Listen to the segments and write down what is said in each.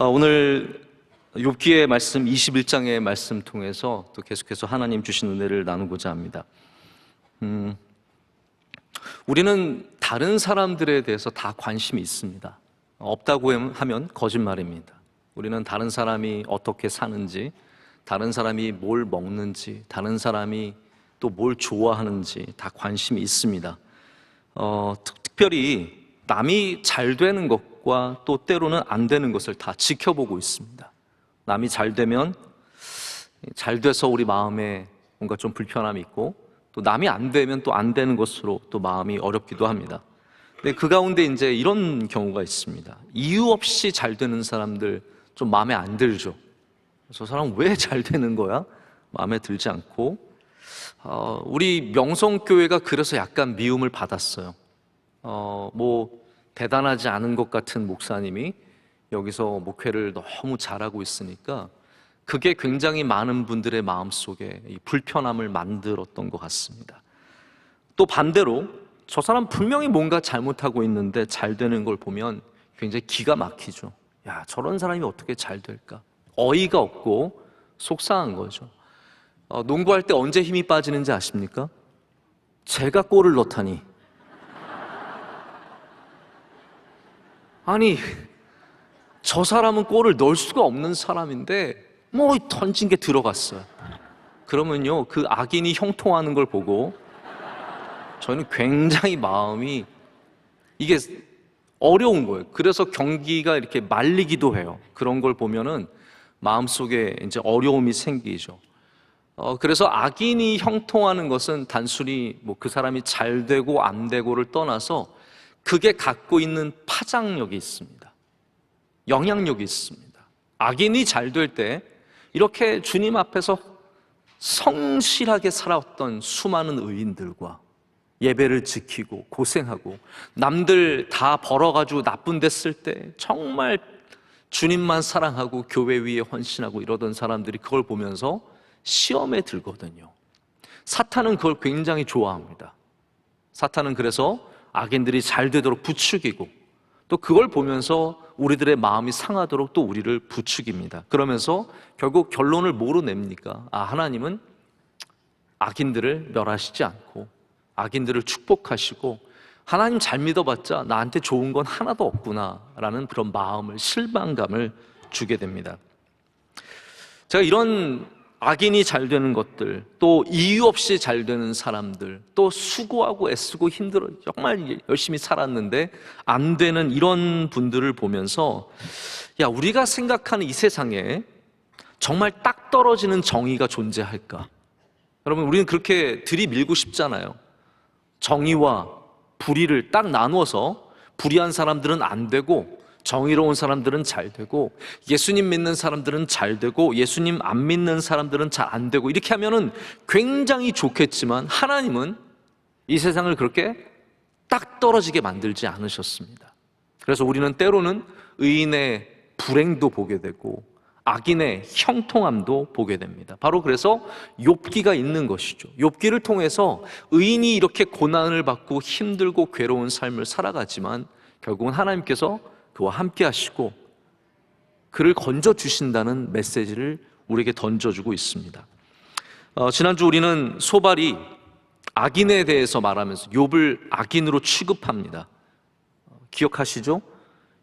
오늘 욥기의 말씀 21장의 말씀 통해서 또 계속해서 하나님 주신 은혜를 나누고자 합니다. 우리는 다른 사람들에 대해서 다 관심이 있습니다. 없다고 하면 거짓말입니다. 우리는 다른 사람이 어떻게 사는지, 다른 사람이 뭘 먹는지, 다른 사람이 또 뭘 좋아하는지 다 관심이 있습니다. 특별히 남이 잘 되는 것과 또 때로는 안 되는 것을 다 지켜보고 있습니다. 남이 잘 되면 잘 돼서 우리 마음에 뭔가 좀 불편함이 있고, 또 남이 안 되면 또 안 되는 것으로 또 마음이 어렵기도 합니다. 근데 그 가운데 이제 이런 경우가 있습니다. 이유 없이 잘 되는 사람들 좀 마음에 안 들죠. 저 사람 왜 잘 되는 거야? 마음에 들지 않고, 우리 명성교회가 그래서 약간 미움을 받았어요. 대단하지 않은 것 같은 목사님이 여기서 목회를 너무 잘하고 있으니까 그게 굉장히 많은 분들의 마음속에 이 불편함을 만들었던 것 같습니다. 또 반대로 저 사람 분명히 뭔가 잘못하고 있는데 잘 되는 걸 보면 굉장히 기가 막히죠. 야, 저런 사람이 어떻게 잘 될까? 어이가 없고 속상한 거죠. 농구할 때 언제 힘이 빠지는지 아십니까? 제가 골을 넣다니. 아니, 저 사람은 골을 넣을 수가 없는 사람인데 던진 게 들어갔어요. 그러면요, 그 악인이 형통하는 걸 보고 저는 굉장히 마음이 이게 어려운 거예요. 그래서 경기가 이렇게 말리기도 해요. 그런 걸 보면은 마음속에 이제 어려움이 생기죠. 그래서 악인이 형통하는 것은 단순히 그 사람이 잘 되고 안 되고를 떠나서 그게 갖고 있는 파장력이 있습니다. 영향력이 있습니다. 악인이 잘 될 때 이렇게 주님 앞에서 성실하게 살아왔던 수많은 의인들과 예배를 지키고 고생하고 남들 다 벌어가지고 나쁜 데 쓸 때 정말 주님만 사랑하고 교회 위에 헌신하고 이러던 사람들이 그걸 보면서 시험에 들거든요. 사탄은 그걸 굉장히 좋아합니다. 사탄은 그래서 악인들이 잘 되도록 부추기고, 또 그걸 보면서 우리들의 마음이 상하도록 또 우리를 부추깁니다. 그러면서 결국 결론을 뭐로 냅니까? 하나님은 악인들을 멸하시지 않고 악인들을 축복하시고, 하나님 잘 믿어봤자 나한테 좋은 건 하나도 없구나 라는 그런 마음을, 실망감을 주게 됩니다. 제가 이런 악인이 잘 되는 것들, 또 이유 없이 잘 되는 사람들, 또 수고하고 애쓰고 힘들어 정말 열심히 살았는데 안 되는 이런 분들을 보면서, 우리가 생각하는 이 세상에 정말 딱 떨어지는 정의가 존재할까? 여러분, 우리는 그렇게 들이밀고 싶잖아요. 정의와 불의를 딱 나누어서 불의한 사람들은 안 되고 정의로운 사람들은 잘 되고, 예수님 믿는 사람들은 잘 되고 예수님 안 믿는 사람들은 잘 안 되고, 이렇게 하면은 굉장히 좋겠지만 하나님은 이 세상을 그렇게 딱 떨어지게 만들지 않으셨습니다. 그래서 우리는 때로는 의인의 불행도 보게 되고 악인의 형통함도 보게 됩니다. 바로 그래서 욥기가 있는 것이죠. 욥기를 통해서 의인이 이렇게 고난을 받고 힘들고 괴로운 삶을 살아가지만 결국은 하나님께서 그와 함께 하시고 그를 건져주신다는 메시지를 우리에게 던져주고 있습니다. 지난주 우리는 소발이 악인에 대해서 말하면서 욥을 악인으로 취급합니다. 기억하시죠?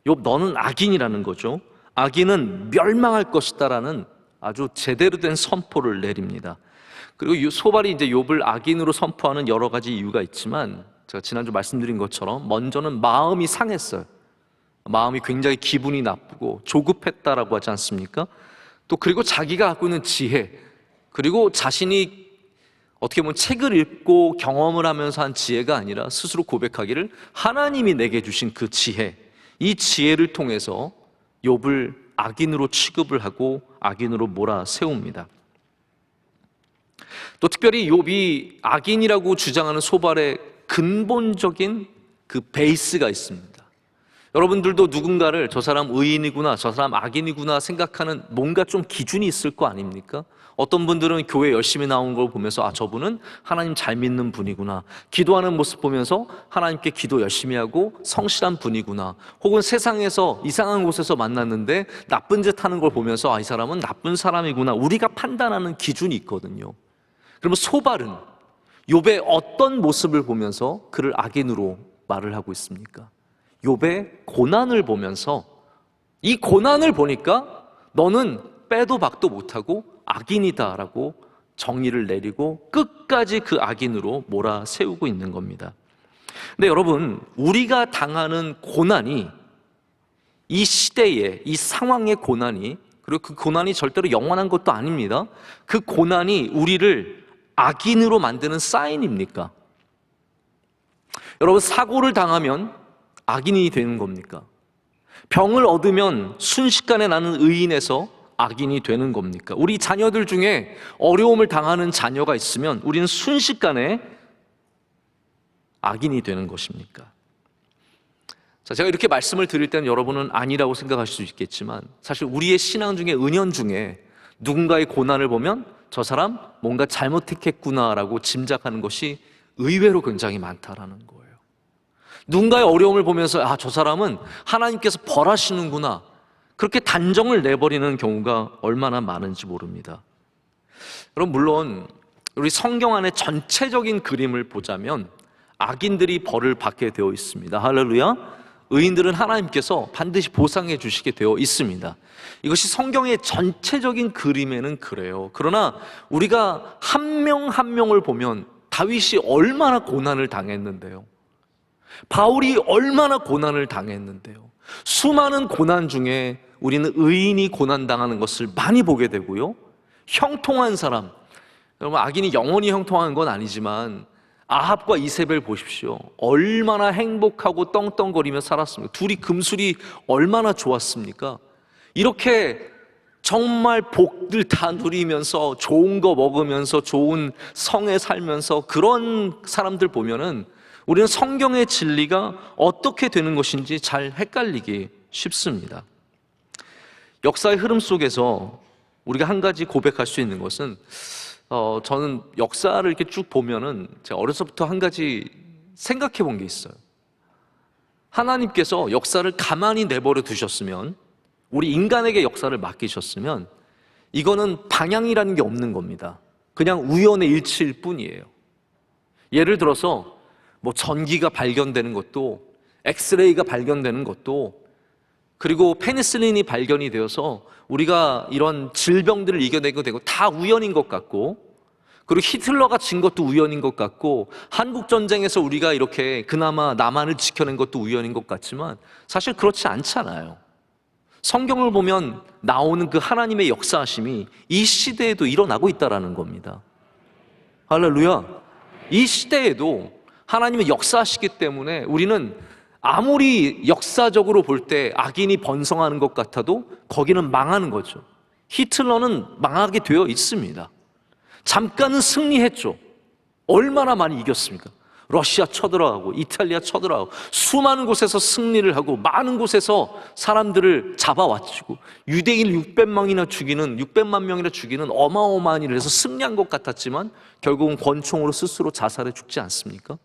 욥, 너는 악인이라는 거죠. 악인은 멸망할 것이다라는 아주 제대로 된 선포를 내립니다. 그리고 소발이 이제 욥을 악인으로 선포하는 여러 가지 이유가 있지만, 제가 지난주 말씀드린 것처럼 먼저는 마음이 상했어요. 마음이 굉장히 기분이 나쁘고 조급했다라고 하지 않습니까? 또 그리고 자기가 갖고 있는 지혜, 그리고 자신이 어떻게 보면 책을 읽고 경험을 하면서 한 지혜가 아니라 스스로 고백하기를 하나님이 내게 주신 그 지혜, 이 지혜를 통해서 욥을 악인으로 취급을 하고 악인으로 몰아세웁니다. 또 특별히 욥이 악인이라고 주장하는 소발의 근본적인 그 베이스가 있습니다. 여러분들도 누군가를 저 사람 의인이구나, 저 사람 악인이구나 생각하는 뭔가 좀 기준이 있을 거 아닙니까? 어떤 분들은 교회 열심히 나온 걸 보면서 아, 저분은 하나님 잘 믿는 분이구나, 기도하는 모습 보면서 하나님께 기도 열심히 하고 성실한 분이구나, 혹은 세상에서 이상한 곳에서 만났는데 나쁜 짓 하는 걸 보면서 아, 이 사람은 나쁜 사람이구나, 우리가 판단하는 기준이 있거든요. 그러면 소발은 욥의 어떤 모습을 보면서 그를 악인으로 말을 하고 있습니까? 욥의 고난을 보면서, 이 고난을 보니까 너는 빼도 박도 못하고 악인이다라고 정의를 내리고 끝까지 그 악인으로 몰아세우고 있는 겁니다. 근데 여러분, 우리가 당하는 고난이, 이 시대의 이 상황의 고난이, 그리고 그 고난이 절대로 영원한 것도 아닙니다. 그 고난이 우리를 악인으로 만드는 사인입니까? 여러분, 사고를 당하면 악인이 되는 겁니까? 병을 얻으면 순식간에 나는 의인에서 악인이 되는 겁니까? 우리 자녀들 중에 어려움을 당하는 자녀가 있으면 우리는 순식간에 악인이 되는 것입니까? 자, 제가 이렇게 말씀을 드릴 때는 여러분은 아니라고 생각하실 수 있겠지만, 사실 우리의 신앙 중에, 은연 중에 누군가의 고난을 보면 저 사람 뭔가 잘못했겠구나라고 짐작하는 것이 의외로 굉장히 많다라는 거예요. 누군가의 어려움을 보면서 아, 저 사람은 하나님께서 벌하시는구나, 그렇게 단정을 내버리는 경우가 얼마나 많은지 모릅니다. 여러분, 물론 우리 성경 안에 전체적인 그림을 보자면 악인들이 벌을 받게 되어 있습니다. 할렐루야. 의인들은 하나님께서 반드시 보상해 주시게 되어 있습니다. 이것이 성경의 전체적인 그림에는 그래요. 그러나 우리가 한 명 한 명을 보면 다윗이 얼마나 고난을 당했는데요, 바울이 얼마나 고난을 당했는데요, 수많은 고난 중에 우리는 의인이 고난당하는 것을 많이 보게 되고요, 형통한 사람, 여러분, 악인이 영원히 형통한 건 아니지만 아합과 이세벨 보십시오. 얼마나 행복하고 떵떵거리며 살았습니까? 둘이 금술이 얼마나 좋았습니까? 이렇게 정말 복들 다 누리면서 좋은 거 먹으면서 좋은 성에 살면서 그런 사람들 보면은 우리는 성경의 진리가 어떻게 되는 것인지 잘 헷갈리기 쉽습니다. 역사의 흐름 속에서 우리가 한 가지 고백할 수 있는 것은, 저는 역사를 이렇게 쭉 보면은 제가 어려서부터 한 가지 생각해 본 게 있어요. 하나님께서 역사를 가만히 내버려 두셨으면, 우리 인간에게 역사를 맡기셨으면 이거는 방향이라는 게 없는 겁니다. 그냥 우연의 일치일 뿐이에요. 예를 들어서 뭐 전기가 발견되는 것도, 엑스레이가 발견되는 것도, 그리고 페니실린이 발견이 되어서 우리가 이런 질병들을 이겨내게 되고 다 우연인 것 같고, 그리고 히틀러가 진 것도 우연인 것 같고, 한국전쟁에서 우리가 이렇게 그나마 남한을 지켜낸 것도 우연인 것 같지만 사실 그렇지 않잖아요. 성경을 보면 나오는 그 하나님의 역사하심이 이 시대에도 일어나고 있다는 겁니다. 할렐루야. 이 시대에도 하나님의 역사하시기 때문에 우리는 아무리 역사적으로 볼 때 악인이 번성하는 것 같아도 거기는 망하는 거죠. 히틀러는 망하게 되어 있습니다. 잠깐은 승리했죠. 얼마나 많이 이겼습니까? 러시아 쳐들어가고 이탈리아 쳐들어가고 수많은 곳에서 승리를 하고 많은 곳에서 사람들을 잡아왔고, 유대인 600만 명이나 죽이는 어마어마한 일을 해서 승리한 것 같았지만 결국은 권총으로 스스로 자살해 죽지 않습니까?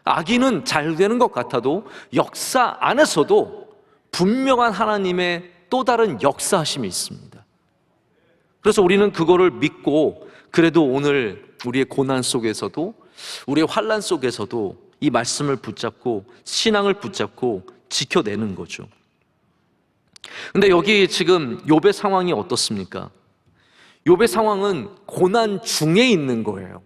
악인은 잘 되는 것 같아도 역사 안에서도 분명한 하나님의 또 다른 역사하심이 있습니다. 그래서 우리는 그거를 믿고, 그래도 오늘 우리의 고난 속에서도, 우리의 환난 속에서도 이 말씀을 붙잡고 신앙을 붙잡고 지켜내는 거죠. 근데 여기 지금 욥의 상황이 어떻습니까? 욥의 상황은 고난 중에 있는 거예요.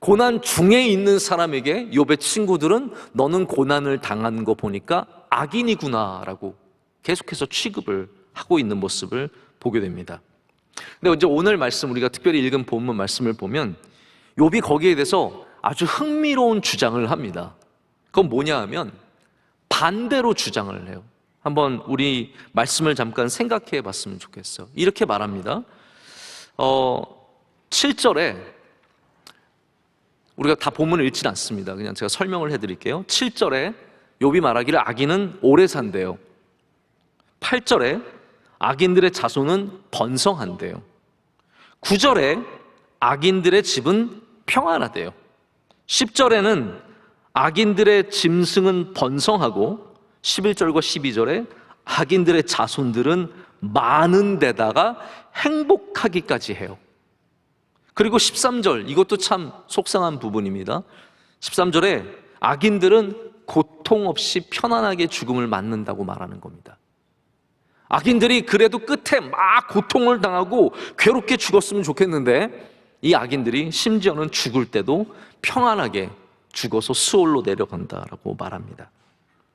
고난 중에 있는 사람에게 욥의 친구들은 너는 고난을 당한 거 보니까 악인이구나 라고 계속해서 취급을 하고 있는 모습을 보게 됩니다. 근데 이제 오늘 말씀, 우리가 특별히 읽은 본문 말씀을 보면 욥이 거기에 대해서 아주 흥미로운 주장을 합니다. 그건 뭐냐 하면 반대로 주장을 해요. 한번 우리 말씀을 잠깐 생각해 봤으면 좋겠어요. 이렇게 말합니다. 7절에, 우리가 다 본문을 읽지는 않습니다. 그냥 제가 설명을 해드릴게요. 7절에 욥이 말하기를 악인은 오래 산대요. 8절에 악인들의 자손은 번성한대요. 9절에 악인들의 집은 평안하대요. 10절에는 악인들의 짐승은 번성하고 11절과 12절에 악인들의 자손들은 많은 데다가 행복하기까지 해요. 그리고 13절, 이것도 참 속상한 부분입니다. 13절에 악인들은 고통 없이 편안하게 죽음을 맞는다고 말하는 겁니다. 악인들이 그래도 끝에 막 고통을 당하고 괴롭게 죽었으면 좋겠는데 이 악인들이 심지어는 죽을 때도 평안하게 죽어서 수월로 내려간다라고 말합니다.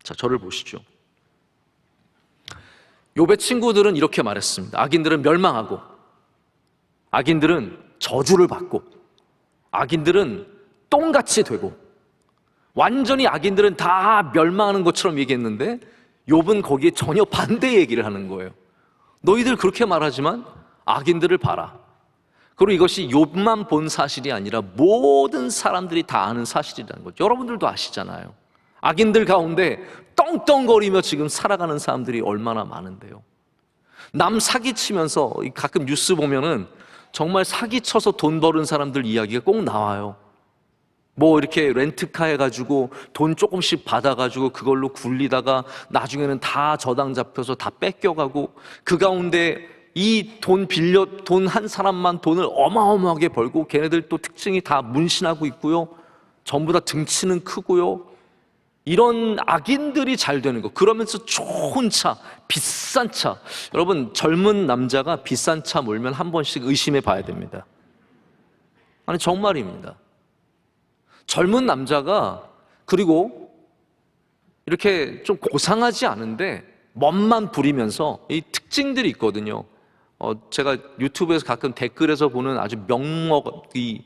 자, 저를 보시죠. 욥의 친구들은 이렇게 말했습니다. 악인들은 멸망하고, 악인들은 저주를 받고, 악인들은 똥같이 되고, 완전히 악인들은 다 멸망하는 것처럼 얘기했는데 욥은 거기에 전혀 반대 얘기를 하는 거예요. 너희들 그렇게 말하지만 악인들을 봐라. 그리고 이것이 욥만 본 사실이 아니라 모든 사람들이 다 아는 사실이라는 거죠. 여러분들도 아시잖아요. 악인들 가운데 떵떵거리며 지금 살아가는 사람들이 얼마나 많은데요. 남 사기치면서 가끔 뉴스 보면은 정말 사기쳐서 돈 버는 사람들 이야기가 꼭 나와요. 뭐 이렇게 렌트카 해가지고 돈 조금씩 받아가지고 그걸로 굴리다가 나중에는 다 저당 잡혀서 다 뺏겨가고, 그 가운데 이 돈 한 사람만 돈을 어마어마하게 벌고, 걔네들 또 특징이 다 문신하고 있고요, 전부 다 등치는 크고요, 이런 악인들이 잘 되는 거. 그러면서 좋은 차, 비싼 차. 여러분, 젊은 남자가 비싼 차 몰면 한 번씩 의심해 봐야 됩니다. 아니 정말입니다. 젊은 남자가, 그리고 이렇게 좀 고상하지 않은데 멋만 부리면서 이 특징들이 있거든요. 제가 유튜브에서 가끔 댓글에서 보는 아주 이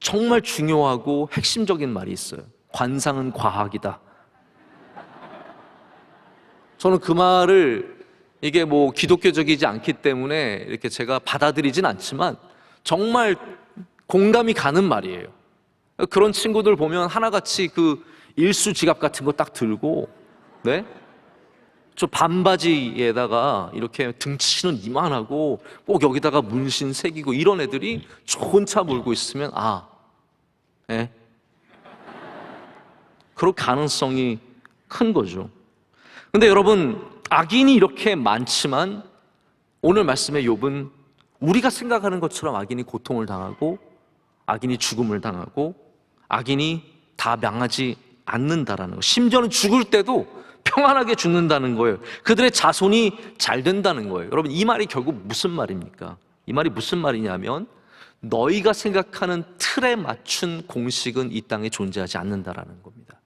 정말 중요하고 핵심적인 말이 있어요. 관상은 과학이다. 저는 그 말을, 이게 뭐 기독교적이지 않기 때문에 이렇게 제가 받아들이진 않지만 정말 공감이 가는 말이에요. 그런 친구들 보면 하나같이 그 일수 지갑 같은 거 딱 들고, 네? 저 반바지에다가 이렇게 등치는 이만하고 꼭 여기다가 문신 새기고 이런 애들이 좋은 차 몰고 있으면 예? 그럴 가능성이 큰 거죠. 근데 여러분, 악인이 이렇게 많지만 오늘 말씀의 욥은 우리가 생각하는 것처럼 악인이 고통을 당하고, 악인이 죽음을 당하고, 악인이 다 망하지 않는다라는 거. 심지어는 죽을 때도 평안하게 죽는다는 거예요. 그들의 자손이 잘 된다는 거예요. 여러분, 이 말이 결국 무슨 말입니까? 이 말이 무슨 말이냐면, 너희가 생각하는 틀에 맞춘 공식은 이 땅에 존재하지 않는다라는 겁니다.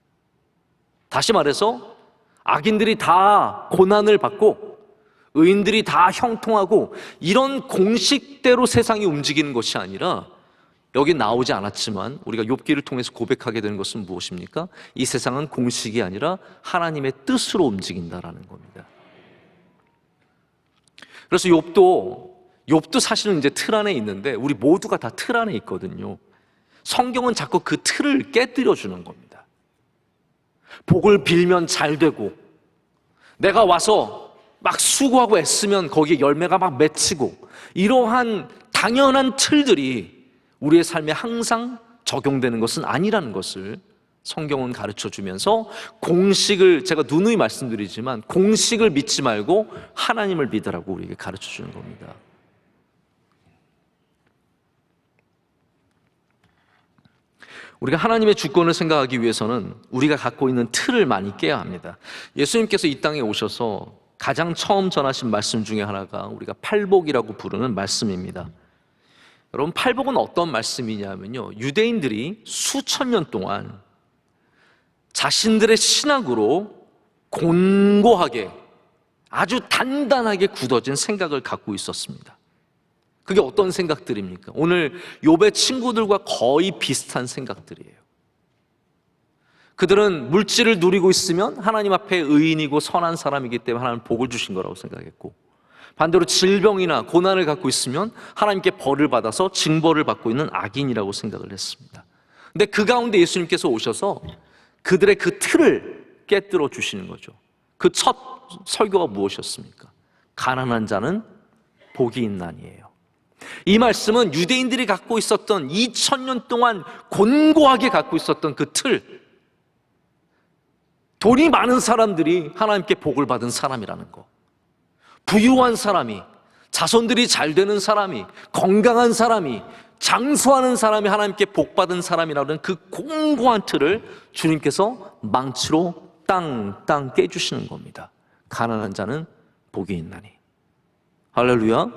다시 말해서 악인들이 다 고난을 받고 의인들이 다 형통하고 이런 공식대로 세상이 움직이는 것이 아니라, 여기 나오지 않았지만 우리가 욥기를 통해서 고백하게 되는 것은 무엇입니까? 이 세상은 공식이 아니라 하나님의 뜻으로 움직인다라는 겁니다. 그래서 욥도 사실은 이제 틀 안에 있는데 우리 모두가 다 틀 안에 있거든요. 성경은 자꾸 그 틀을 깨뜨려 주는 겁니다. 복을 빌면 잘 되고, 내가 와서 막 수고하고 애쓰면 거기에 열매가 막 맺히고, 이러한 당연한 틀들이 우리의 삶에 항상 적용되는 것은 아니라는 것을 성경은 가르쳐 주면서, 공식을, 제가 누누이 말씀드리지만 공식을 믿지 말고 하나님을 믿으라고 우리에게 가르쳐 주는 겁니다. 우리가 하나님의 주권을 생각하기 위해서는 우리가 갖고 있는 틀을 많이 깨야 합니다. 예수님께서 이 땅에 오셔서 가장 처음 전하신 말씀 중에 하나가 우리가 팔복이라고 부르는 말씀입니다. 여러분, 팔복은 어떤 말씀이냐면요, 유대인들이 수천 년 동안 자신들의 신학으로 곤고하게 아주 단단하게 굳어진 생각을 갖고 있었습니다. 그게 어떤 생각들입니까? 오늘 욥의 친구들과 거의 비슷한 생각들이에요. 그들은 물질을 누리고 있으면 하나님 앞에 의인이고 선한 사람이기 때문에 하나님 복을 주신 거라고 생각했고, 반대로 질병이나 고난을 갖고 있으면 하나님께 벌을 받아서 징벌을 받고 있는 악인이라고 생각을 했습니다. 근데 그 가운데 예수님께서 오셔서 그들의 그 틀을 깨뜨려 주시는 거죠. 그 첫 설교가 무엇이었습니까? 가난한 자는 복이 있나니예요. 이 말씀은 유대인들이 갖고 있었던 2000년 동안 곤고하게 갖고 있었던 그 틀, 돈이 많은 사람들이 하나님께 복을 받은 사람이라는 거, 부유한 사람이, 자손들이 잘 되는 사람이, 건강한 사람이, 장수하는 사람이 하나님께 복받은 사람이라는 그 공고한 틀을 주님께서 망치로 땅땅 깨주시는 겁니다. 가난한 자는 복이 있나니. 할렐루야.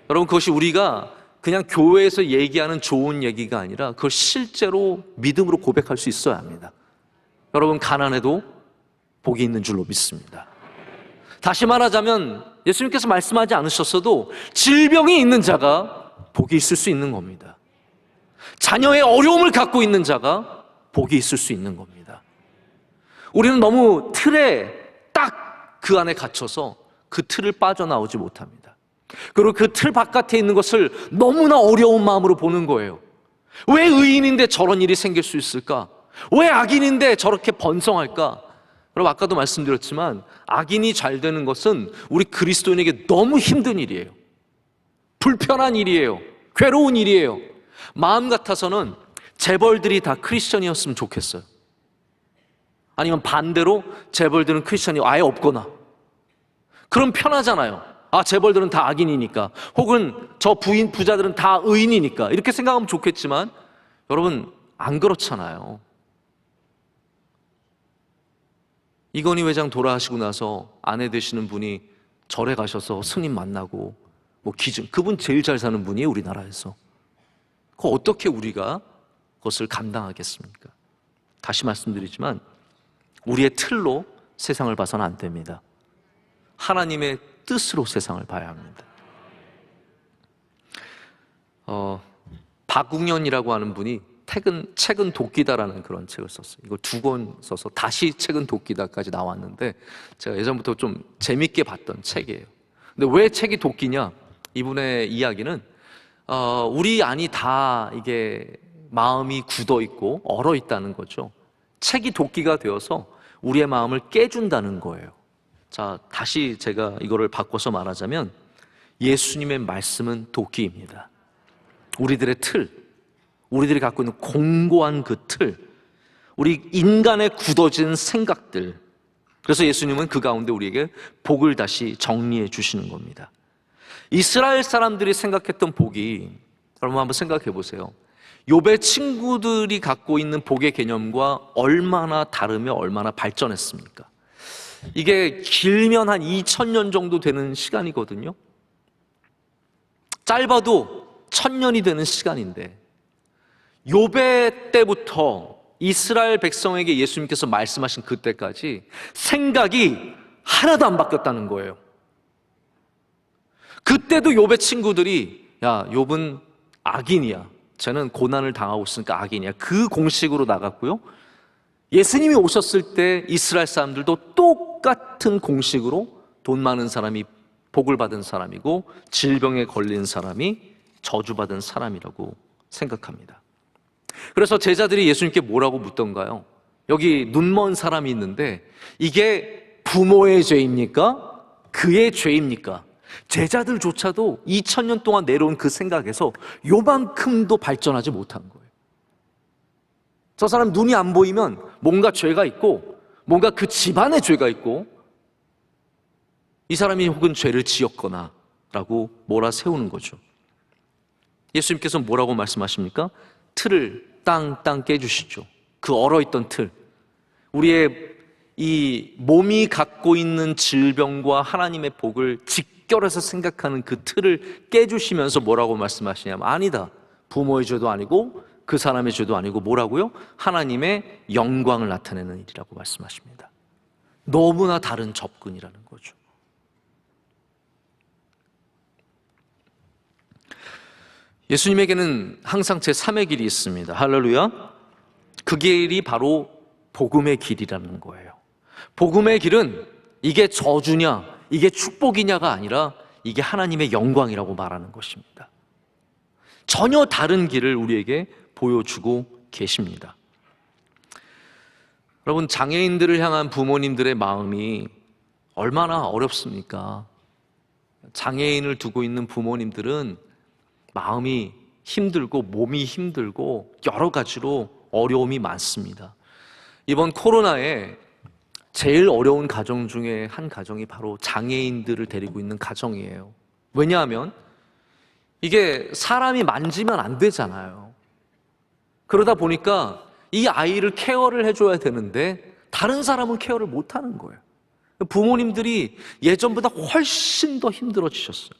여러분, 그것이 우리가 그냥 교회에서 얘기하는 좋은 얘기가 아니라 그걸 실제로 믿음으로 고백할 수 있어야 합니다. 여러분, 가난해도 복이 있는 줄로 믿습니다. 다시 말하자면 예수님께서 말씀하지 않으셨어도 질병이 있는 자가 복이 있을 수 있는 겁니다. 자녀의 어려움을 갖고 있는 자가 복이 있을 수 있는 겁니다. 우리는 너무 틀에 딱 그 안에 갇혀서 그 틀을 빠져나오지 못합니다. 그리고 그 틀 바깥에 있는 것을 너무나 어려운 마음으로 보는 거예요. 왜 의인인데 저런 일이 생길 수 있을까? 왜 악인인데 저렇게 번성할까? 여러분, 아까도 말씀드렸지만 악인이 잘 되는 것은 우리 그리스도인에게 너무 힘든 일이에요. 불편한 일이에요. 괴로운 일이에요. 마음 같아서는 재벌들이 다 크리스천이었으면 좋겠어요. 아니면 반대로 재벌들은 크리스천이 아예 없거나. 그럼 편하잖아요. 아, 재벌들은 다 악인이니까, 혹은 저 부자들은 다 의인이니까, 이렇게 생각하면 좋겠지만 여러분, 안 그렇잖아요. 이건희 회장 돌아가시고 나서 아내 되시는 분이 절에 가셔서 스님 만나고 그분 제일 잘 사는 분이에요, 우리나라에서. 그거 어떻게 우리가 그것을 감당하겠습니까? 다시 말씀드리지만 우리의 틀로 세상을 봐서는 안 됩니다. 하나님의 뜻으로 세상을 봐야 합니다. 박웅현이라고 하는 분이 책은 도끼다라는 그런 책을 썼어요. 이걸 2권 써서 다시 책은 도끼다까지 나왔는데 제가 예전부터 좀 재밌게 봤던 책이에요. 근데 왜 책이 도끼냐? 이분의 이야기는 우리 안이 다 이게 마음이 굳어 있고 얼어 있다는 거죠. 책이 도끼가 되어서 우리의 마음을 깨준다는 거예요. 자, 다시 제가 이거를 바꿔서 말하자면 예수님의 말씀은 도끼입니다. 우리들의 틀, 우리들이 갖고 있는 공고한 그 틀, 우리 인간의 굳어진 생각들, 그래서 예수님은 그 가운데 우리에게 복을 다시 정리해 주시는 겁니다. 이스라엘 사람들이 생각했던 복이, 여러분 한번 생각해 보세요. 욥의 친구들이 갖고 있는 복의 개념과 얼마나 다르며 얼마나 발전했습니까? 이게 길면 한 2000년 정도 되는 시간이거든요. 짧아도 1000년이 되는 시간인데 욥의 때부터 이스라엘 백성에게 예수님께서 말씀하신 그때까지 생각이 하나도 안 바뀌었다는 거예요. 그때도 욥의 친구들이 야, 욥은 악인이야, 쟤는 고난을 당하고 있으니까 악인이야, 그 공식으로 나갔고요. 예수님이 오셨을 때 이스라엘 사람들도 똑같은 공식으로 돈 많은 사람이 복을 받은 사람이고 질병에 걸린 사람이 저주받은 사람이라고 생각합니다. 그래서 제자들이 예수님께 뭐라고 묻던가요? 여기 눈먼 사람이 있는데 이게 부모의 죄입니까? 그의 죄입니까? 제자들조차도 2000년 동안 내려온 그 생각에서 요만큼도 발전하지 못한 거예요. 저 사람 눈이 안 보이면 뭔가 죄가 있고 뭔가 그 집안에 죄가 있고 이 사람이 혹은 죄를 지었거나 라고 몰아세우는 거죠. 예수님께서 뭐라고 말씀하십니까? 틀을 땅땅 깨주시죠. 그 얼어있던 틀, 우리의 이 몸이 갖고 있는 질병과 하나님의 복을 직결해서 생각하는 그 틀을 깨주시면서 뭐라고 말씀하시냐면, 아니다, 부모의 죄도 아니고 그 사람의 죄도 아니고 뭐라고요? 하나님의 영광을 나타내는 일이라고 말씀하십니다. 너무나 다른 접근이라는 거죠. 예수님에게는 항상 제3의 길이 있습니다. 할렐루야. 그 길이 바로 복음의 길이라는 거예요. 복음의 길은 이게 저주냐 이게 축복이냐가 아니라 이게 하나님의 영광이라고 말하는 것입니다. 전혀 다른 길을 우리에게 보여주고 계십니다. 여러분, 장애인들을 향한 부모님들의 마음이 얼마나 어렵습니까? 장애인을 두고 있는 부모님들은 마음이 힘들고 몸이 힘들고 여러 가지로 어려움이 많습니다. 이번 코로나에 제일 어려운 가정 중에 한 가정이 바로 장애인들을 데리고 있는 가정이에요. 왜냐하면 이게 사람이 만지면 안 되잖아요. 그러다 보니까 이 아이를 케어를 해줘야 되는데 다른 사람은 케어를 못 하는 거예요. 부모님들이 예전보다 훨씬 더 힘들어지셨어요.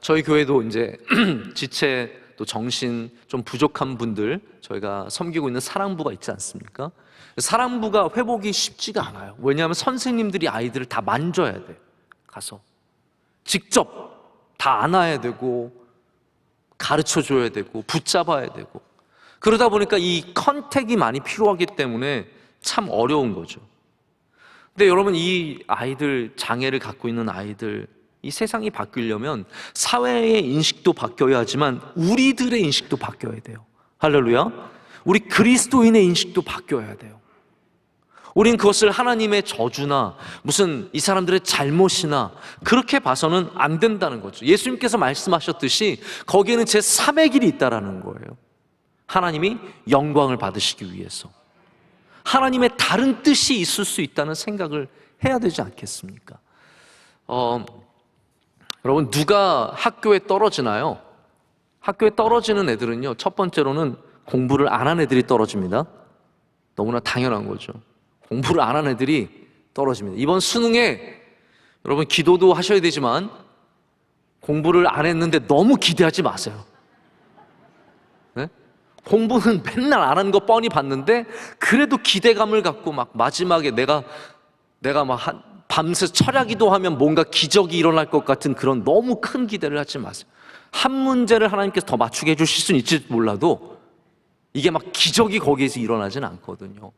저희 교회도 이제 지체 또 정신 좀 부족한 분들 저희가 섬기고 있는 사랑부가 있지 않습니까? 사랑부가 회복이 쉽지가 않아요. 왜냐하면 선생님들이 아이들을 다 만져야 돼요. 가서 직접 다 안아야 되고 가르쳐 줘야 되고 붙잡아야 되고, 그러다 보니까 이 컨택이 많이 필요하기 때문에 참 어려운 거죠. 근데 여러분, 이 아이들, 장애를 갖고 있는 아이들, 이 세상이 바뀌려면 사회의 인식도 바뀌어야 하지만 우리들의 인식도 바뀌어야 돼요. 할렐루야. 우리 그리스도인의 인식도 바뀌어야 돼요. 우린 그것을 하나님의 저주나 무슨 이 사람들의 잘못이나 그렇게 봐서는 안 된다는 거죠. 예수님께서 말씀하셨듯이 거기에는 제3의 길이 있다라는 거예요. 하나님이 영광을 받으시기 위해서 하나님의 다른 뜻이 있을 수 있다는 생각을 해야 되지 않겠습니까? 여러분, 누가 학교에 떨어지나요? 학교에 떨어지는 애들은요, 첫 번째로는 공부를 안 한 애들이 떨어집니다. 너무나 당연한 거죠. 공부를 안 한 애들이 떨어집니다. 이번 수능에 여러분 기도도 하셔야 되지만 공부를 안 했는데 너무 기대하지 마세요. 네? 공부는 맨날 안 하는 거 뻔히 봤는데 그래도 기대감을 갖고 막 마지막에 내가 막 밤새 철야기도 하면 뭔가 기적이 일어날 것 같은 그런 너무 큰 기대를 하지 마세요. 한 문제를 하나님께서 더 맞추게 해주실 수는 있을지 몰라도 이게 막 기적이 거기에서 일어나진 않거든요.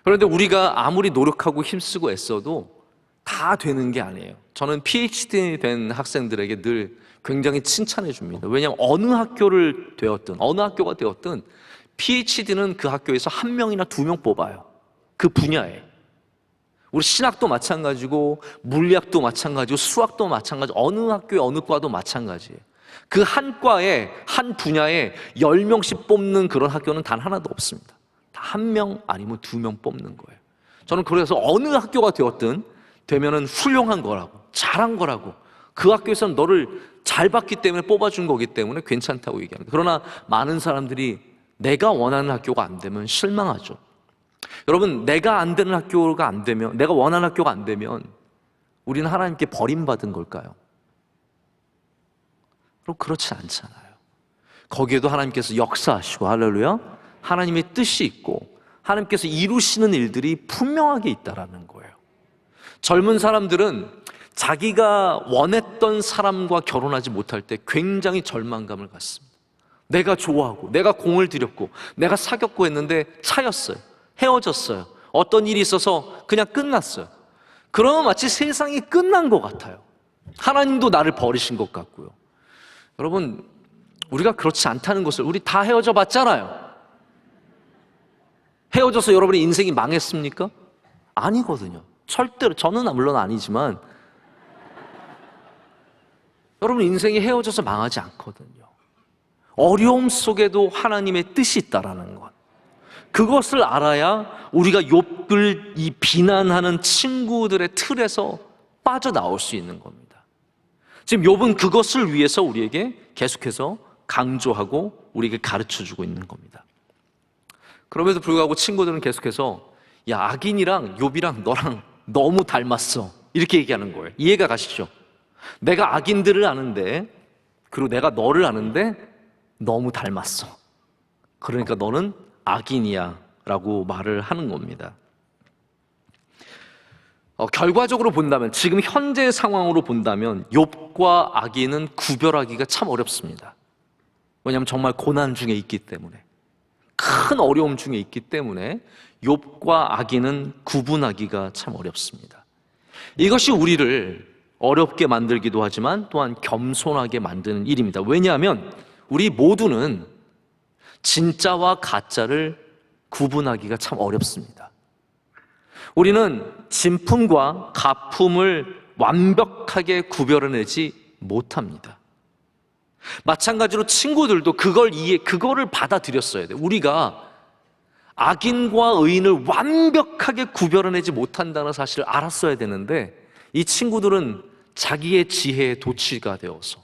그런데 우리가 아무리 노력하고 힘쓰고 애써도 다 되는 게 아니에요. 저는 PhD 된 학생들에게 늘 굉장히 칭찬해 줍니다. 왜냐하면 어느 학교가 되었든 PhD는 그 학교에서 한 명이나 두 명 뽑아요. 그 분야에. 우리 신학도 마찬가지고 물리학도 마찬가지고 수학도 마찬가지고 어느 학교의 어느 과도 마찬가지예요. 그 한 과에 한 분야에 10명씩 뽑는 그런 학교는 단 하나도 없습니다. 다 한 명 아니면 두 명 뽑는 거예요. 저는 그래서 어느 학교가 되면은 훌륭한 거라고, 잘한 거라고, 그 학교에서는 너를 잘 봤기 때문에 뽑아준 거기 때문에 괜찮다고 얘기합니다. 그러나 많은 사람들이 내가 원하는 학교가 안 되면 실망하죠. 여러분, 내가 안 되는 학교가 안 되면, 내가 원하는 학교가 안 되면 우리는 하나님께 버림받은 걸까요? 그럼 그렇지 않잖아요. 거기에도 하나님께서 역사하시고, 할렐루야, 하나님의 뜻이 있고 하나님께서 이루시는 일들이 분명하게 있다라는 거예요. 젊은 사람들은 자기가 원했던 사람과 결혼하지 못할 때 굉장히 절망감을 갖습니다. 내가 좋아하고 내가 공을 들였고 내가 사귀었고 했는데 차였어요. 헤어졌어요. 어떤 일이 있어서 그냥 끝났어요. 그러면 마치 세상이 끝난 것 같아요. 하나님도 나를 버리신 것 같고요. 여러분, 우리가 그렇지 않다는 것을, 우리 다 헤어져 봤잖아요. 헤어져서 여러분의 인생이 망했습니까? 아니거든요. 절대로. 저는 물론 아니지만 여러분 인생이 헤어져서 망하지 않거든요. 어려움 속에도 하나님의 뜻이 있다라는 것, 그것을 알아야 우리가 욥을 이 비난하는 친구들의 틀에서 빠져나올 수 있는 겁니다. 지금 욥은 그것을 위해서 우리에게 계속해서 강조하고 우리에게 가르쳐주고 있는 겁니다. 그럼에도 불구하고 친구들은 계속해서 야, 악인이랑 욥이랑 너랑 너무 닮았어, 이렇게 얘기하는 거예요. 이해가 가시죠? 내가 악인들을 아는데, 그리고 내가 너를 아는데 너무 닮았어. 그러니까 너는 악인이야 라고 말을 하는 겁니다. 결과적으로 본다면, 지금 현재 상황으로 본다면 욥과 악인은 구별하기가 참 어렵습니다. 왜냐하면 정말 고난 중에 있기 때문에, 큰 어려움 중에 있기 때문에 욥과 악인은 구분하기가 참 어렵습니다. 이것이 우리를 어렵게 만들기도 하지만 또한 겸손하게 만드는 일입니다. 왜냐하면 우리 모두는 진짜와 가짜를 구분하기가 참 어렵습니다. 우리는 진품과 가품을 완벽하게 구별해내지 못합니다. 마찬가지로 친구들도 그거를 받아들였어야 돼. 우리가 악인과 의인을 완벽하게 구별해내지 못한다는 사실을 알았어야 되는데, 이 친구들은 자기의 지혜의 도취가 되어서,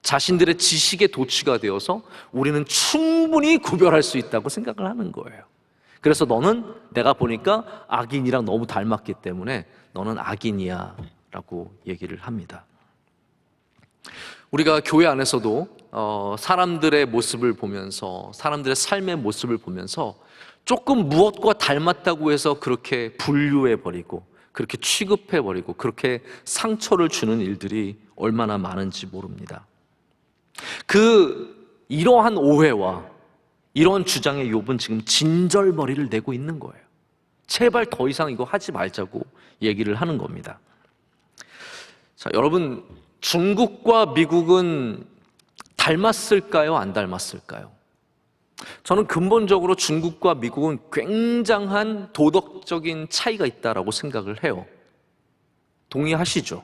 자신들의 지식의 도취가 되어서 우리는 충분히 구별할 수 있다고 생각을 하는 거예요. 그래서 너는 내가 보니까 악인이랑 너무 닮았기 때문에 너는 악인이야 라고 얘기를 합니다. 우리가 교회 안에서도 사람들의 모습을 보면서, 사람들의 삶의 모습을 보면서 조금 무엇과 닮았다고 해서 그렇게 분류해버리고, 그렇게 취급해버리고, 그렇게 상처를 주는 일들이 얼마나 많은지 모릅니다. 이러한 오해와 이러한 주장에 욥은 지금 진절머리를 내고 있는 거예요. 제발 더 이상 이거 하지 말자고 얘기를 하는 겁니다. 자, 여러분, 중국과 미국은 닮았을까요? 안 닮았을까요? 저는 근본적으로 중국과 미국은 굉장한 도덕적인 차이가 있다라고 생각을 해요. 동의하시죠?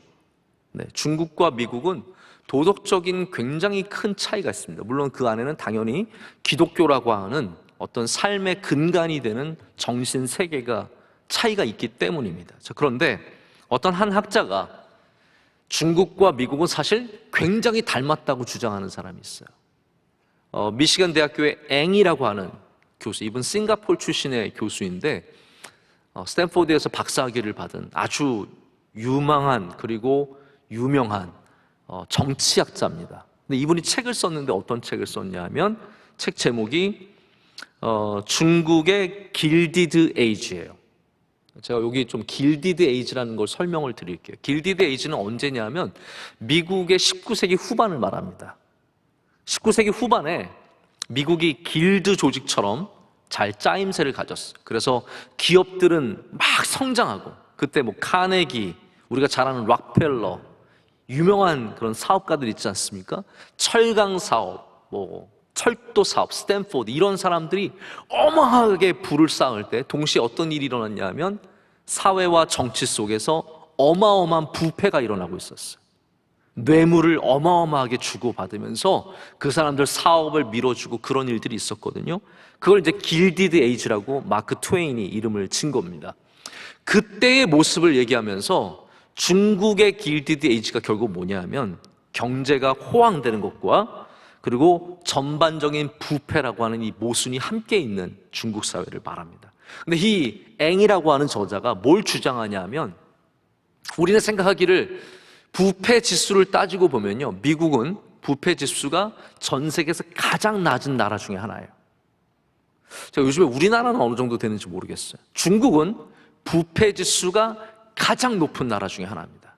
네, 중국과 미국은 도덕적인 굉장히 큰 차이가 있습니다. 물론 그 안에는 당연히 기독교라고 하는 어떤 삶의 근간이 되는 정신 세계가 차이가 있기 때문입니다. 자, 그런데 어떤 한 학자가 중국과 미국은 사실 굉장히 닮았다고 주장하는 사람이 있어요. 미시간 대학교의 앵이라고 하는 교수, 이분 싱가포르 출신의 교수인데 스탠포드에서 박사학위를 받은 아주 유망한 그리고 유명한 정치학자입니다. 근데 이분이 책을 썼는데 어떤 책을 썼냐면 책 제목이 중국의 길디드 에이지예요. 제가 여기 좀 길디드 에이지라는 걸 설명을 드릴게요. 길디드 에이지는 언제냐면 미국의 19세기 후반을 말합니다. 19세기 후반에 미국이 길드 조직처럼 잘 짜임새를 가졌어요. 그래서 기업들은 막 성장하고, 그때 뭐 카네기, 우리가 잘 아는 락펠러, 유명한 그런 사업가들 있지 않습니까? 철강 사업, 뭐 철도 사업, 스탠포드, 이런 사람들이 어마하게 부를 쌓을 때 동시에 어떤 일이 일어났냐면 사회와 정치 속에서 어마어마한 부패가 일어나고 있었어요. 뇌물을 어마어마하게 주고받으면서 그 사람들 사업을 밀어주고 그런 일들이 있었거든요. 그걸 이제 길디드 에이지라고 마크 트웨인이 이름을 진 겁니다. 그때의 모습을 얘기하면서 중국의 길디드 에이지가 결국 뭐냐면 경제가 호황되는 것과 그리고 전반적인 부패라고 하는 이 모순이 함께 있는 중국 사회를 말합니다. 근데 이 앵이라고 하는 저자가 뭘 주장하냐면, 우리는 생각하기를 부패 지수를 따지고 보면요, 미국은 부패 지수가 전 세계에서 가장 낮은 나라 중에 하나예요. 제가 요즘에 우리나라는 어느 정도 되는지 모르겠어요. 중국은 부패 지수가 가장 높은 나라 중에 하나입니다.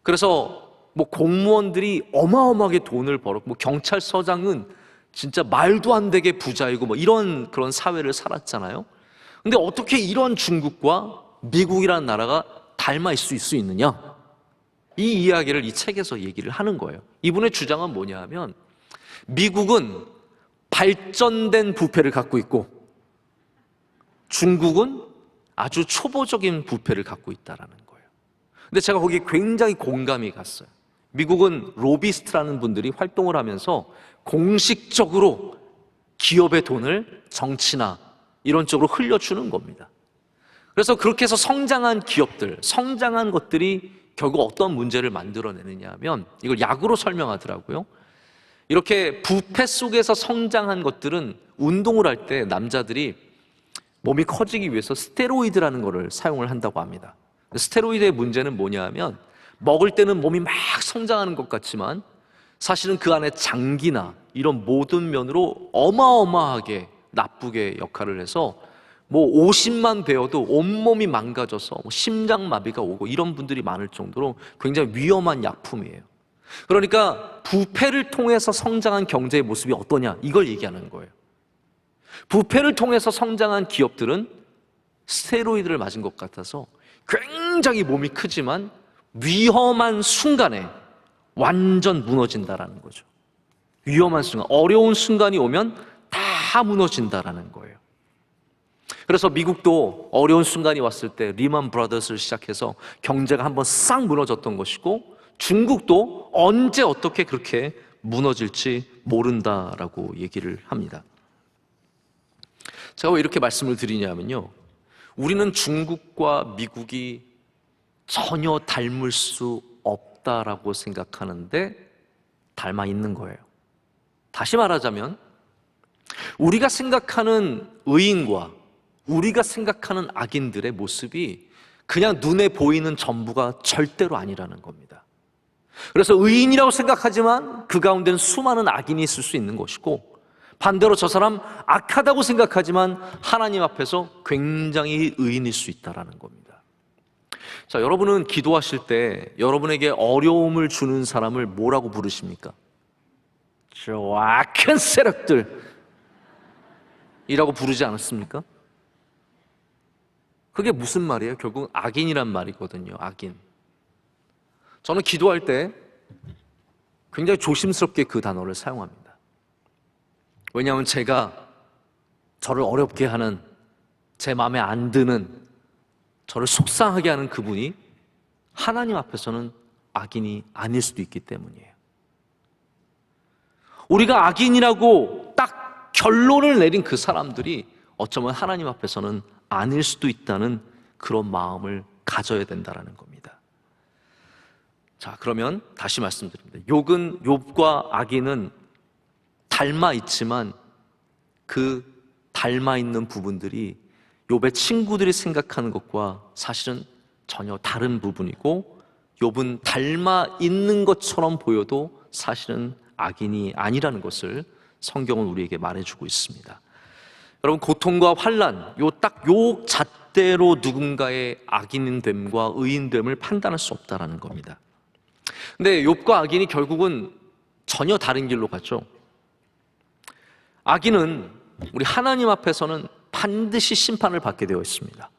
그래서 뭐 공무원들이 어마어마하게 돈을 벌었고, 뭐 경찰서장은 진짜 말도 안 되게 부자이고 뭐 이런 그런 사회를 살았잖아요. 근데 어떻게 이런 중국과 미국이라는 나라가 닮아 있을 수 있느냐? 이 이야기를 이 책에서 얘기를 하는 거예요. 이분의 주장은 뭐냐 하면 미국은 발전된 부패를 갖고 있고 중국은 아주 초보적인 부패를 갖고 있다는 거예요. 근데 제가 거기에 굉장히 공감이 갔어요. 미국은 로비스트라는 분들이 활동을 하면서 공식적으로 기업의 돈을 정치나 이런 쪽으로 흘려주는 겁니다. 그래서 그렇게 해서 성장한 기업들, 성장한 것들이 결국 어떤 문제를 만들어내느냐 하면 이걸 약으로 설명하더라고요. 이렇게 부패 속에서 성장한 것들은 운동을 할 때 남자들이 몸이 커지기 위해서 스테로이드라는 것을 사용을 한다고 합니다. 스테로이드의 문제는 뭐냐 하면 먹을 때는 몸이 막 성장하는 것 같지만 사실은 그 안에 장기나 이런 모든 면으로 어마어마하게 나쁘게 역할을 해서 뭐 50만 되어도 온몸이 망가져서 심장마비가 오고 이런 분들이 많을 정도로 굉장히 위험한 약품이에요. 그러니까 부패를 통해서 성장한 경제의 모습이 어떠냐, 이걸 얘기하는 거예요. 부패를 통해서 성장한 기업들은 스테로이드를 맞은 것 같아서 굉장히 몸이 크지만 위험한 순간에 완전 무너진다라는 거죠. 위험한 순간, 어려운 순간이 오면 다 무너진다라는 거예요. 그래서 미국도 어려운 순간이 왔을 때 리만 브라더스를 시작해서 경제가 한번 싹 무너졌던 것이고, 중국도 언제 어떻게 그렇게 무너질지 모른다라고 얘기를 합니다. 제가 왜 이렇게 말씀을 드리냐면요, 우리는 중국과 미국이 전혀 닮을 수 없다라고 생각하는데 닮아 있는 거예요. 다시 말하자면 우리가 생각하는 의인과 우리가 생각하는 악인들의 모습이 그냥 눈에 보이는 전부가 절대로 아니라는 겁니다. 그래서 의인이라고 생각하지만 그 가운데는 수많은 악인이 있을 수 있는 것이고, 반대로 저 사람 악하다고 생각하지만 하나님 앞에서 굉장히 의인일 수 있다는 겁니다. 자, 여러분은 기도하실 때 여러분에게 어려움을 주는 사람을 뭐라고 부르십니까? 저 악한 세력들 이라고 부르지 않았습니까? 그게 무슨 말이에요? 결국 악인이란 말이거든요. 악인. 저는 기도할 때 굉장히 조심스럽게 그 단어를 사용합니다. 왜냐하면 제가 저를 어렵게 하는, 제 마음에 안 드는, 저를 속상하게 하는 그분이 하나님 앞에서는 악인이 아닐 수도 있기 때문이에요. 우리가 악인이라고 딱 결론을 내린 그 사람들이 어쩌면 하나님 앞에서는 아닐 수도 있다는 그런 마음을 가져야 된다는 겁니다. 자, 그러면 다시 말씀드립니다. 욥과 악인은 닮아 있지만 그 닮아 있는 부분들이 욥의 친구들이 생각하는 것과 사실은 전혀 다른 부분이고, 욥은 닮아 있는 것처럼 보여도 사실은 악인이 아니라는 것을 성경은 우리에게 말해주고 있습니다. 여러분, 고통과 환난, 요 잣대로 누군가의 악인됨과 의인됨을 판단할 수 없다는 겁니다. 근데 욥과 악인이 결국은 전혀 다른 길로 갔죠. 악인은 우리 하나님 앞에서는 반드시 심판을 받게 되어 있습니다.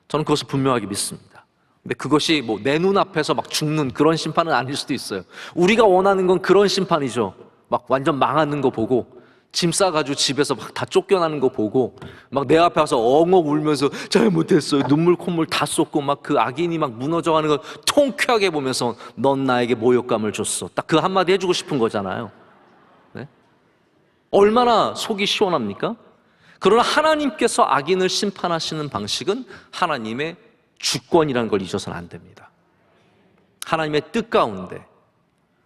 저는 그것을 분명하게 믿습니다. 근데 그것이 뭐 내 눈앞에서 막 죽는 그런 심판은 아닐 수도 있어요. 우리가 원하는 건 그런 심판이죠. 막 완전 망하는 거 보고, 짐 싸가지고 집에서 막 다 쫓겨나는 거 보고, 막 내 앞에 와서 엉엉 울면서 잘못했어요, 눈물 콧물 다 쏟고, 막 그 악인이 막 무너져가는 걸 통쾌하게 보면서 넌 나에게 모욕감을 줬어, 딱 그 한마디 해주고 싶은 거잖아요. 네? 얼마나 속이 시원합니까? 그러나 하나님께서 악인을 심판하시는 방식은 하나님의 주권이라는 걸 잊어서는 안 됩니다. 하나님의 뜻 가운데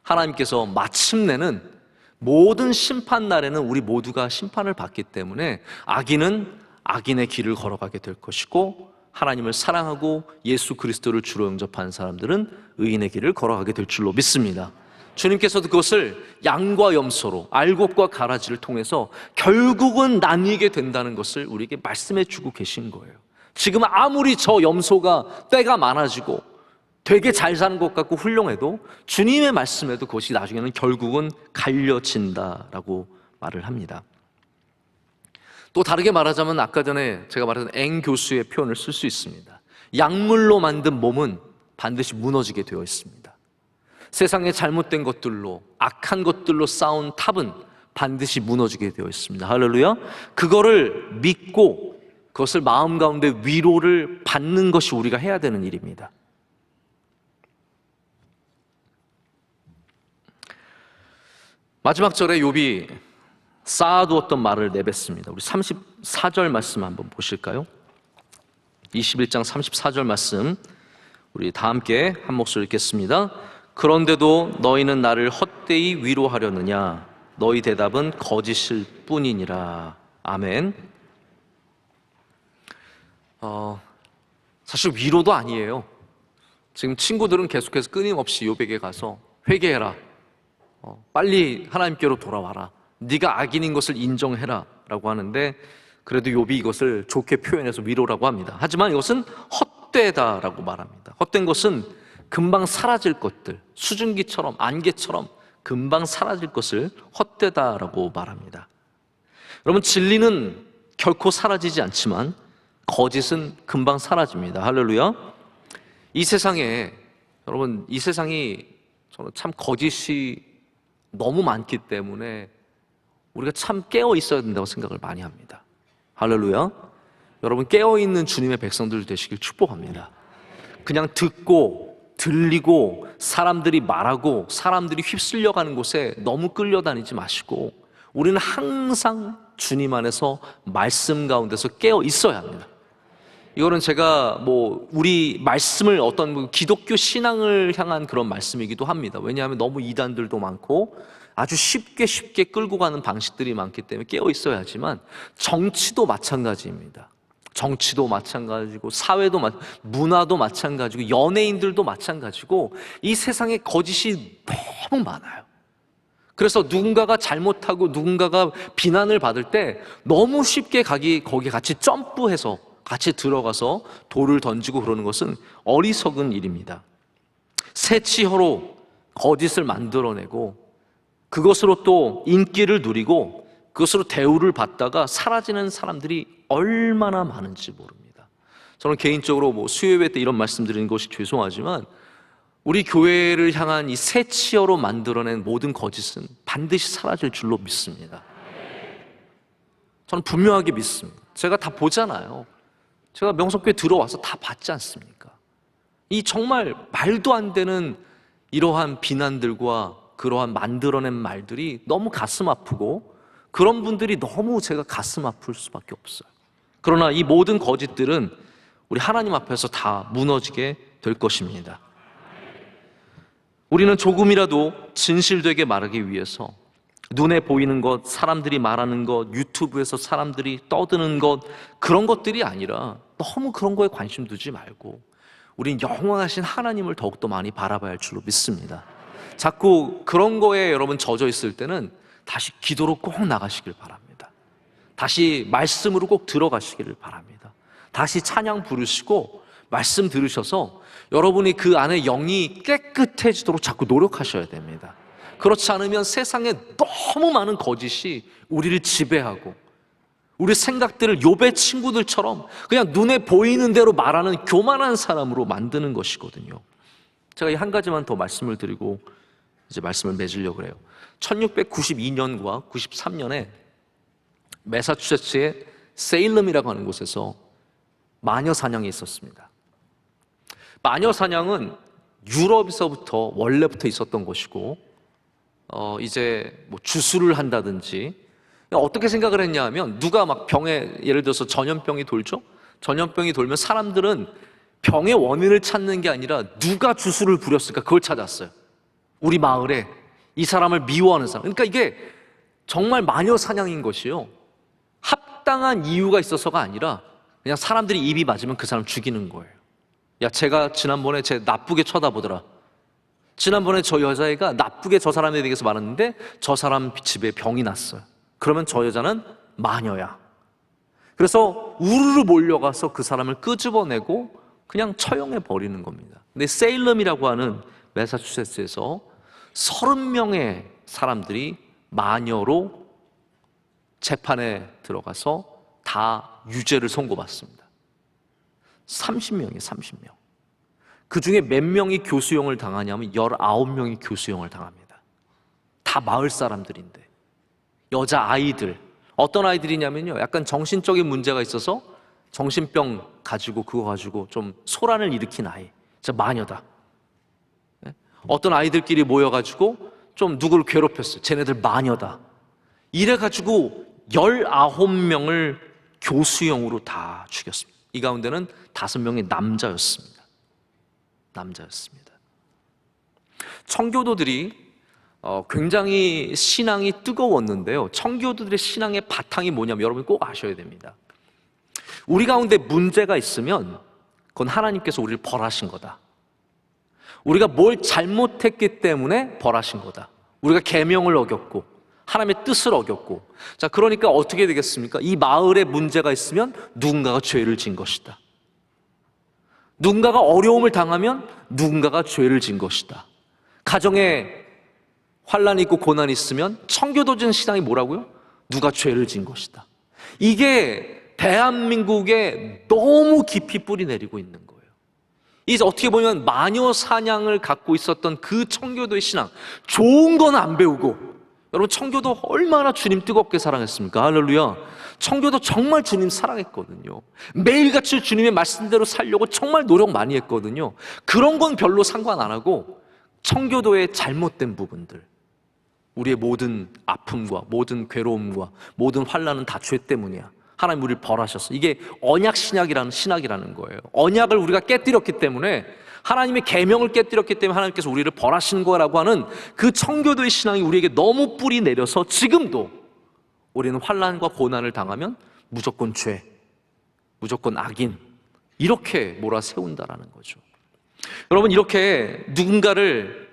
하나님께서 마침내는 모든 심판 날에는 우리 모두가 심판을 받기 때문에 악인은 악인의 길을 걸어가게 될 것이고, 하나님을 사랑하고 예수 그리스도를 주로 영접한 사람들은 의인의 길을 걸어가게 될 줄로 믿습니다. 주님께서도 그것을 양과 염소로, 알곡과 가라지를 통해서 결국은 나뉘게 된다는 것을 우리에게 말씀해 주고 계신 거예요. 지금 아무리 저 염소가 때가 많아지고 되게 잘 사는 것 같고 훌륭해도 주님의 말씀에도 그것이 나중에는 결국은 갈려진다라고 말을 합니다. 또 다르게 말하자면 아까 전에 제가 말했던 앵 교수의 표현을 쓸 수 있습니다. 약물로 만든 몸은 반드시 무너지게 되어 있습니다. 세상의 잘못된 것들로, 악한 것들로 쌓은 탑은 반드시 무너지게 되어 있습니다. 할렐루야. 그거를 믿고 그것을 마음 가운데 위로를 받는 것이 우리가 해야 되는 일입니다. 마지막 절에 욥이 쌓아두었던 말을 내뱉습니다. 우리 34절 말씀 한번 보실까요? 21장 34절 말씀 우리 다 함께 한 목소리 읽겠습니다. 그런데도 너희는 나를 헛되이 위로하려느냐? 너희 대답은 거짓일 뿐이니라. 아멘. 사실 위로도 아니에요. 지금 친구들은 계속해서 끊임없이 욥에게 가서 회개해라, 빨리 하나님께로 돌아와라, 네가 악인인 것을 인정해라 라고 하는데, 그래도 욥이 이것을 좋게 표현해서 위로라고 합니다. 하지만 이것은 헛되다라고 말합니다. 헛된 것은 금방 사라질 것들, 수증기처럼 안개처럼 금방 사라질 것을 헛되다라고 말합니다. 여러분, 진리는 결코 사라지지 않지만 거짓은 금방 사라집니다. 할렐루야. 이 세상에, 여러분, 이 세상이 저는 참 거짓이 너무 많기 때문에 우리가 참 깨어 있어야 된다고 생각을 많이 합니다. 할렐루야. 여러분 깨어있는 주님의 백성들 되시길 축복합니다. 그냥 듣고 들리고 사람들이 말하고 사람들이 휩쓸려가는 곳에 너무 끌려다니지 마시고 우리는 항상 주님 안에서 말씀 가운데서 깨어 있어야 합니다. 이거는 제가 우리 말씀을 어떤 기독교 신앙을 향한 그런 말씀이기도 합니다. 왜냐하면 너무 이단들도 많고 아주 쉽게 끌고 가는 방식들이 많기 때문에 깨어 있어야 하지만 정치도 마찬가지입니다. 정치도 마찬가지고 사회도 문화도 마찬가지고 연예인들도 마찬가지고 이 세상에 거짓이 너무 많아요. 그래서 누군가가 잘못하고 누군가가 비난을 받을 때 너무 쉽게 거기에 같이 점프해서 같이 들어가서 돌을 던지고 그러는 것은 어리석은 일입니다. 새치혀로 거짓을 만들어내고 그것으로 또 인기를 누리고 그것으로 대우를 받다가 사라지는 사람들이 얼마나 많은지 모릅니다. 저는 개인적으로 수요예배 때 이런 말씀 드리는 것이 죄송하지만 우리 교회를 향한 이 새치혀로 만들어낸 모든 거짓은 반드시 사라질 줄로 믿습니다. 저는 분명하게 믿습니다. 제가 다 보잖아요. 제가 명석교회 들어와서 다 봤지 않습니까? 이 정말 말도 안 되는 이러한 비난들과 그러한 만들어낸 말들이 너무 가슴 아프고 그런 분들이 너무 제가 가슴 아플 수밖에 없어요. 그러나 이 모든 거짓들은 우리 하나님 앞에서 다 무너지게 될 것입니다. 우리는 조금이라도 진실되게 말하기 위해서 눈에 보이는 것, 사람들이 말하는 것, 유튜브에서 사람들이 떠드는 것, 그런 것들이 아니라 너무 그런 거에 관심 두지 말고 우린 영원하신 하나님을 더욱더 많이 바라봐야 할 줄로 믿습니다. 자꾸 그런 거에 여러분 젖어 있을 때는 다시 기도로 꼭 나가시길 바랍니다. 다시 말씀으로 꼭 들어가시기를 바랍니다. 다시 찬양 부르시고 말씀 들으셔서 여러분이 그 안에 영이 깨끗해지도록 자꾸 노력하셔야 됩니다. 그렇지 않으면 세상에 너무 많은 거짓이 우리를 지배하고 우리 생각들을 욥의 친구들처럼 그냥 눈에 보이는 대로 말하는 교만한 사람으로 만드는 것이거든요. 제가 이 한 가지만 더 말씀을 드리고 이제 말씀을 맺으려고 해요. 1692년과 93년에 매사추세츠의 세일럼이라고 하는 곳에서 마녀 사냥이 있었습니다. 마녀 사냥은 유럽에서부터 원래부터 있었던 것이고 이제 주술을 한다든지 어떻게 생각을 했냐 하면 누가 막 병에 예를 들어서 전염병이 돌죠? 전염병이 돌면 사람들은 병의 원인을 찾는 게 아니라 누가 주술을 부렸을까 그걸 찾았어요. 우리 마을에 이 사람을 미워하는 사람. 그러니까 이게 정말 마녀 사냥인 것이요. 합당한 이유가 있어서가 아니라 그냥 사람들이 입이 맞으면 그 사람 죽이는 거예요. 야, 제가 지난번에 쟤 나쁘게 쳐다보더라. 지난번에 저 여자애가 나쁘게 저 사람에 대해서 말했는데 저 사람 집에 병이 났어요. 그러면 저 여자는 마녀야. 그래서 우르르 몰려가서 그 사람을 끄집어내고 그냥 처형해 버리는 겁니다. 근데 세일럼이라고 하는 매사추세츠에서 30명의 사람들이 마녀로 재판에 들어가서 다 유죄를 선고받습니다. 30명이에요, 30명. 그 중에 몇 명이 교수형을 당하냐면 19명이 교수형을 당합니다. 다 마을 사람들인데. 여자아이들. 어떤 아이들이냐면요, 약간 정신적인 문제가 있어서 정신병 가지고 그거 가지고 좀 소란을 일으킨 아이. 진짜 마녀다. 어떤 아이들끼리 모여가지고 좀 누구를 괴롭혔어요. 쟤네들 마녀다. 이래가지고 19명을 교수형으로 다 죽였습니다. 이 가운데는 5명이 남자였습니다. 청교도들이 굉장히 신앙이 뜨거웠는데요. 청교도들의 신앙의 바탕이 뭐냐면 여러분이 꼭 아셔야 됩니다. 우리 가운데 문제가 있으면 그건 하나님께서 우리를 벌하신 거다. 우리가 뭘 잘못했기 때문에 벌하신 거다. 우리가 계명을 어겼고 하나님의 뜻을 어겼고. 자, 그러니까 어떻게 되겠습니까? 이 마을에 문제가 있으면 누군가가 죄를 진 것이다. 누군가가 어려움을 당하면 누군가가 죄를 진 것이다. 가정에 환난이 있고 고난이 있으면 청교도적인 신앙이 뭐라고요? 누가 죄를 진 것이다. 이게 대한민국에 너무 깊이 뿌리 내리고 있는 거예요. 이제 어떻게 보면 마녀 사냥을 갖고 있었던 그 청교도의 신앙, 좋은 건 안 배우고 여러분, 청교도 얼마나 주님 뜨겁게 사랑했습니까? 할렐루야. 청교도 정말 주님 사랑했거든요. 매일같이 주님의 말씀대로 살려고 정말 노력 많이 했거든요. 그런 건 별로 상관 안 하고 청교도의 잘못된 부분들, 우리의 모든 아픔과 모든 괴로움과 모든 환난은 다 죄 때문이야. 하나님 우리를 벌하셨어. 이게 언약 신학이라는 거예요. 언약을 우리가 깨뜨렸기 때문에, 하나님의 계명을 깨뜨렸기 때문에 하나님께서 우리를 벌하신 거라고 하는 그 청교도의 신앙이 우리에게 너무 뿌리 내려서 지금도 우리는 환난과 고난을 당하면 무조건 죄, 무조건 악인, 이렇게 몰아세운다라는 거죠. 여러분, 이렇게 누군가를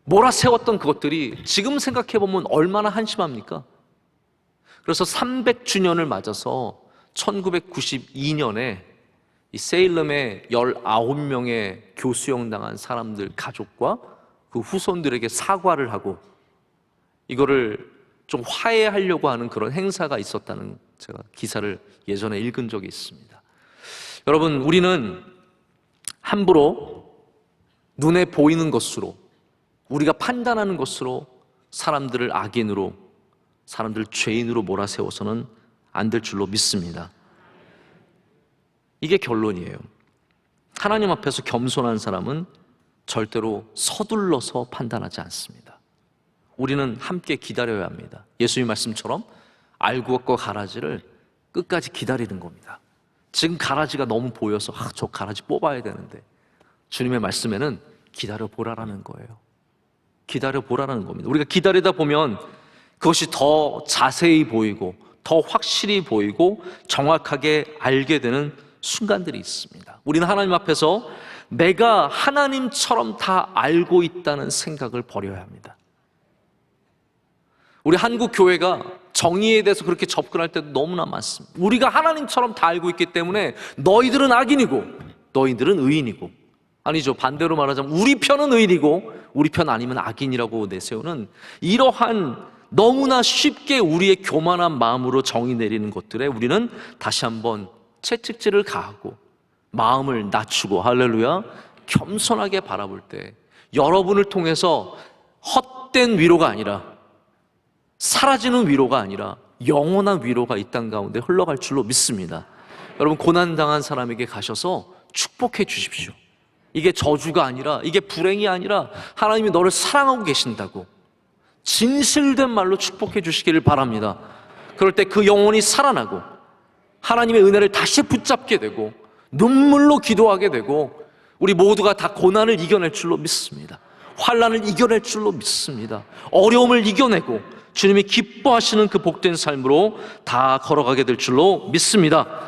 몰아세웠던 그것들이 지금 생각해보면 얼마나 한심합니까? 그래서 300주년을 맞아서 1992년에 이 세일럼의 19명의 교수형 당한 사람들 가족과 그 후손들에게 사과를 하고 이거를 좀 화해하려고 하는 그런 행사가 있었다는, 제가 기사를 예전에 읽은 적이 있습니다. 여러분, 우리는 함부로 눈에 보이는 것으로, 우리가 판단하는 것으로 사람들을 악인으로, 사람들을 죄인으로 몰아세워서는 안 될 줄로 믿습니다. 이게 결론이에요. 하나님 앞에서 겸손한 사람은 절대로 서둘러서 판단하지 않습니다. 우리는 함께 기다려야 합니다. 예수님 말씀처럼 알곡과 가라지를 끝까지 기다리는 겁니다. 지금 가라지가 너무 보여서 저 가라지 뽑아야 되는데, 주님의 말씀에는 기다려보라라는 거예요. 기다려보라라는 겁니다. 우리가 기다리다 보면 그것이 더 자세히 보이고 더 확실히 보이고 정확하게 알게 되는 순간들이 있습니다. 우리는 하나님 앞에서 내가 하나님처럼 다 알고 있다는 생각을 버려야 합니다. 우리 한국 교회가 정의에 대해서 그렇게 접근할 때도 너무나 많습니다. 우리가 하나님처럼 다 알고 있기 때문에 너희들은 악인이고 너희들은 의인이고, 아니죠, 반대로 말하자면 우리 편은 의인이고 우리 편 아니면 악인이라고 내세우는 이러한 너무나 쉽게 우리의 교만한 마음으로 정의 내리는 것들에 우리는 다시 한번 채찍질을 가하고 마음을 낮추고, 할렐루야, 겸손하게 바라볼 때 여러분을 통해서 헛된 위로가 아니라, 사라지는 위로가 아니라 영원한 위로가 이 땅 가운데 흘러갈 줄로 믿습니다. 여러분, 고난당한 사람에게 가셔서 축복해 주십시오. 이게 저주가 아니라, 이게 불행이 아니라 하나님이 너를 사랑하고 계신다고 진실된 말로 축복해 주시기를 바랍니다. 그럴 때 그 영혼이 살아나고 하나님의 은혜를 다시 붙잡게 되고 눈물로 기도하게 되고 우리 모두가 다 고난을 이겨낼 줄로 믿습니다. 환난을 이겨낼 줄로 믿습니다. 어려움을 이겨내고 주님이 기뻐하시는 그 복된 삶으로 다 걸어가게 될 줄로 믿습니다.